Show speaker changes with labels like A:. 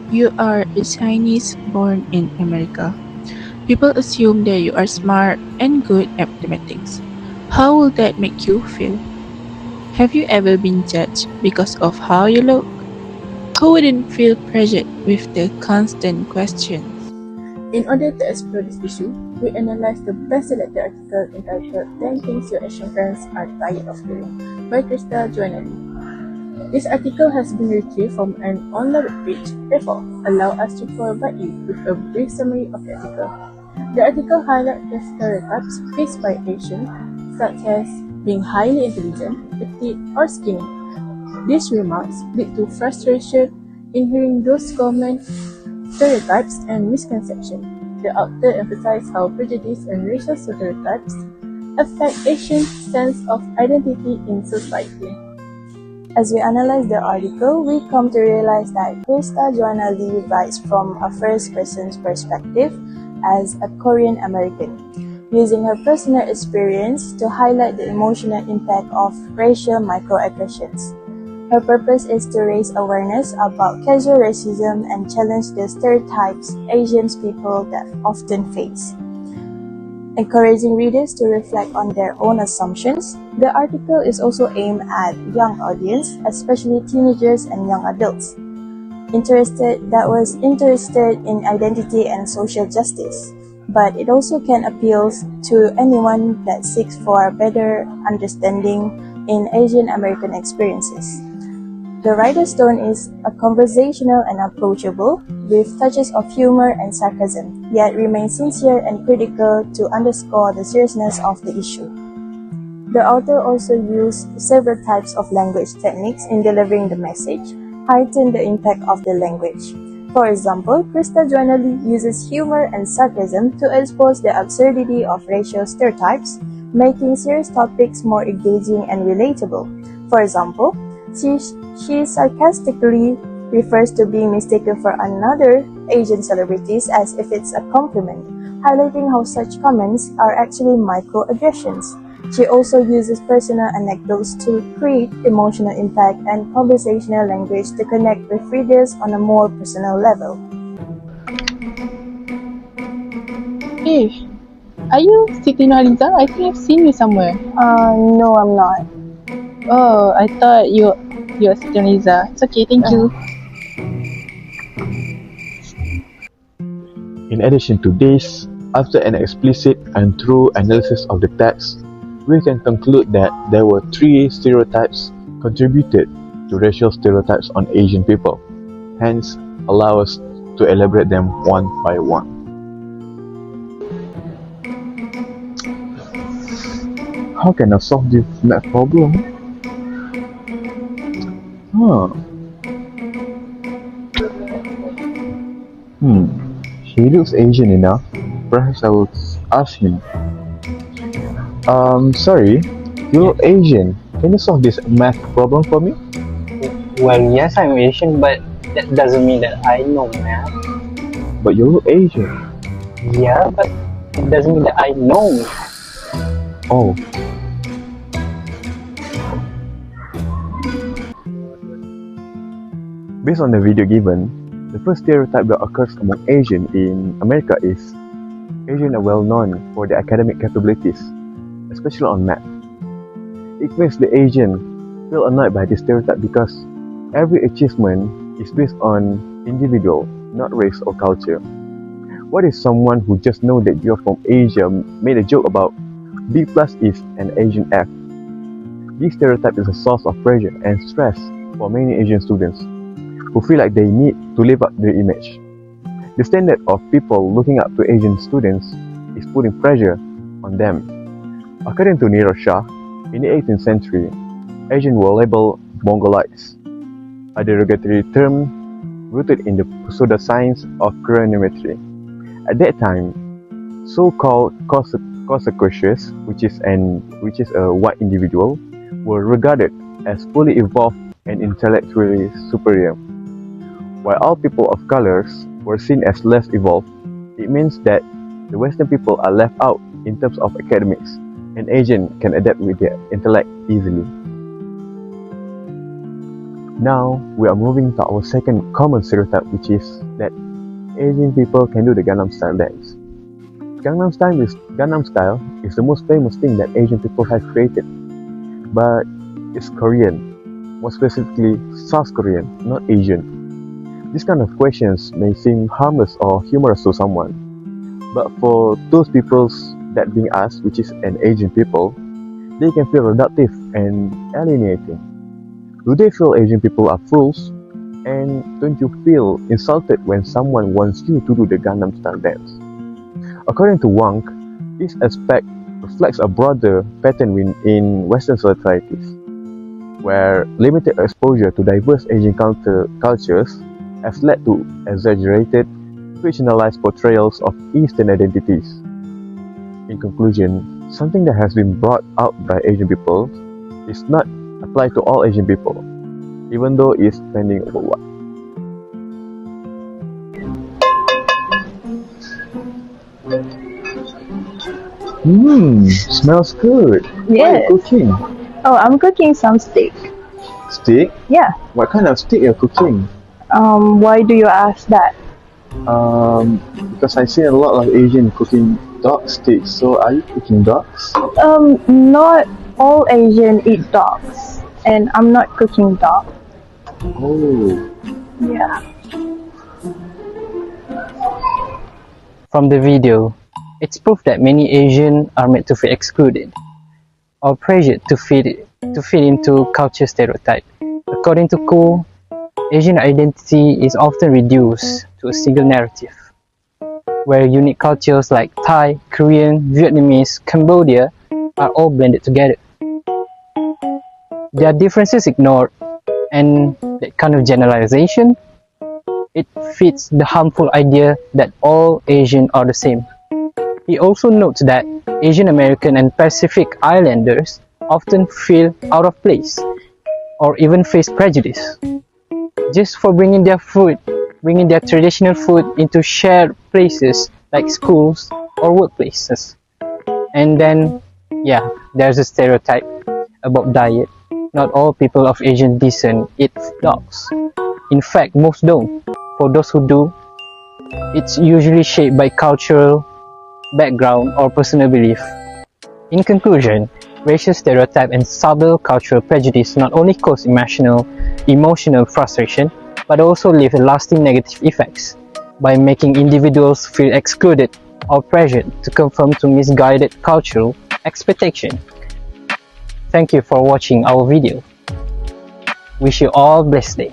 A: You are a Chinese born in America. People assume that you are smart and good at mathematics. How will that make you feel? Have you ever been judged because of how you look? Who wouldn't feel pressured with the constant questions?
B: In order to explore this issue, we analyzed the best-selected article entitled 10 Things Your Asian Friends Are Tired of Hearing by Krista Joanelli. This article has been retrieved from an online webpage, therefore, allow us to provide you with a brief summary of the article. The article highlights the stereotypes faced by Asians, such as being highly intelligent, petite, or skinny. These remarks lead to frustration in hearing those common stereotypes and misconceptions. The author emphasizes how prejudice and racial stereotypes affect Asians' sense of identity in society.
C: As we analyze the article, we come to realize that Krista Joanna Lee writes from a first-person perspective as a Korean American, using her personal experience to highlight the emotional impact of racial microaggressions. Her purpose is to raise awareness about casual racism and challenge the stereotypes Asian people that often face. Encouraging readers to reflect on their own assumptions, the article is also aimed at young audience, especially teenagers and young adults, interested in identity and social justice. But it also can appeal to anyone that seeks for a better understanding in Asian American experiences. The writer's tone is conversational and approachable, with touches of humor and sarcasm, yet remains sincere and critical to underscore the seriousness of the issue. The author also used several types of language techniques in delivering the message, heighten the impact of the language. For example, Krista Joanna Lee uses humor and sarcasm to expose the absurdity of racial stereotypes, making serious topics more engaging and relatable. For example, she sarcastically refers to being mistaken for another Asian celebrities as if it's a compliment, highlighting how such comments are actually microaggressions. She also uses personal anecdotes to create emotional impact and conversational language to connect with readers on a more personal level.
D: Hey, are you Siti Nurhaliza? I think I've seen you somewhere.
C: No, I'm not.
D: Oh, I thought you're Siti Nurhaliza. It's okay, thank you.
E: In addition to this, after an explicit and thorough analysis of the text, we can conclude that there were three stereotypes contributed to racial stereotypes on Asian people. Hence, allow us to elaborate them one by one. How can I solve this math problem? He looks Asian enough. Perhaps I will ask him. Sorry, you look Asian. Can you solve this math problem for me?
F: Well, yes, I'm Asian, but that doesn't mean that I know math.
E: But you look Asian.
F: Yeah, but it doesn't mean that I know math.
E: Oh. Based on the video given, the first stereotype that occurs among Asians in America is Asians are well known for their academic capabilities, especially on math. It makes the Asian feel annoyed by this stereotype because every achievement is based on individual, not race or culture. What if someone who just knows that you're from Asia made a joke about B plus is an Asian F? This stereotype is a source of pressure and stress for many Asian students who feel like they need to live up their image. The standard of people looking up to Asian students is putting pressure on them. According to Niro Shah, in the 18th century, Asians were labeled Mongolites, a derogatory term rooted in the pseudoscience of chronometry. At that time, so-called Caucasus, which is a white individual, were regarded as fully evolved and intellectually superior. While all people of colors were seen as less evolved, it means that the Western people are left out in terms of academics, and Asians can adapt with their intellect easily. Now, we are moving to our second common stereotype, which is that Asian people can do the Gangnam Style dance. Gangnam Style is the most famous thing that Asian people have created, but it's Korean, more specifically South Korean, not Asian. These kind of questions may seem harmless or humorous to someone, but for those people that being asked, which is an Asian people, they can feel reductive and alienating. Do they feel Asian people are fools? And don't you feel insulted when someone wants you to do the Gangnam Style dance? According to Wang, this aspect reflects a broader pattern in Western societies, where limited exposure to diverse Asian cultures has led to exaggerated, fictionalized portrayals of Eastern identities. In conclusion, something that has been brought out by Asian people is not applied to all Asian people, even though it's trending worldwide. Smells good. What are
D: Yes.
E: you cooking?
D: Oh, I'm cooking some steak.
E: Steak?
D: Yeah.
E: What kind of steak you're cooking?
D: Why do you ask that?
E: Because I see a lot of Asian cooking dog steaks. So are you cooking dogs?
D: Not all Asian eat dogs, and I'm not cooking dog.
E: Oh.
D: Yeah.
F: From the video, it's proof that many Asians are made to feel excluded or pressured to fit into culture stereotype. According to Ko, Asian identity is often reduced to a single narrative, where unique cultures like Thai, Korean, Vietnamese, Cambodia are all blended together. Their differences ignored, and that kind of generalization, it fits the harmful idea that all Asians are the same. He also notes that Asian American and Pacific Islanders often feel out of place or even face prejudice just for bringing their traditional food into shared places like schools or workplaces. And then, yeah, there's a stereotype about diet. Not all people of Asian descent eat dogs. In fact, most don't. For those who do, it's usually shaped by cultural background or personal belief. In conclusion, racial stereotype and subtle cultural prejudice not only cause emotional frustration, but also leave lasting negative effects by making individuals feel excluded or pressured to conform to misguided cultural expectation. Thank you for watching our video. Wish you all a blessed day.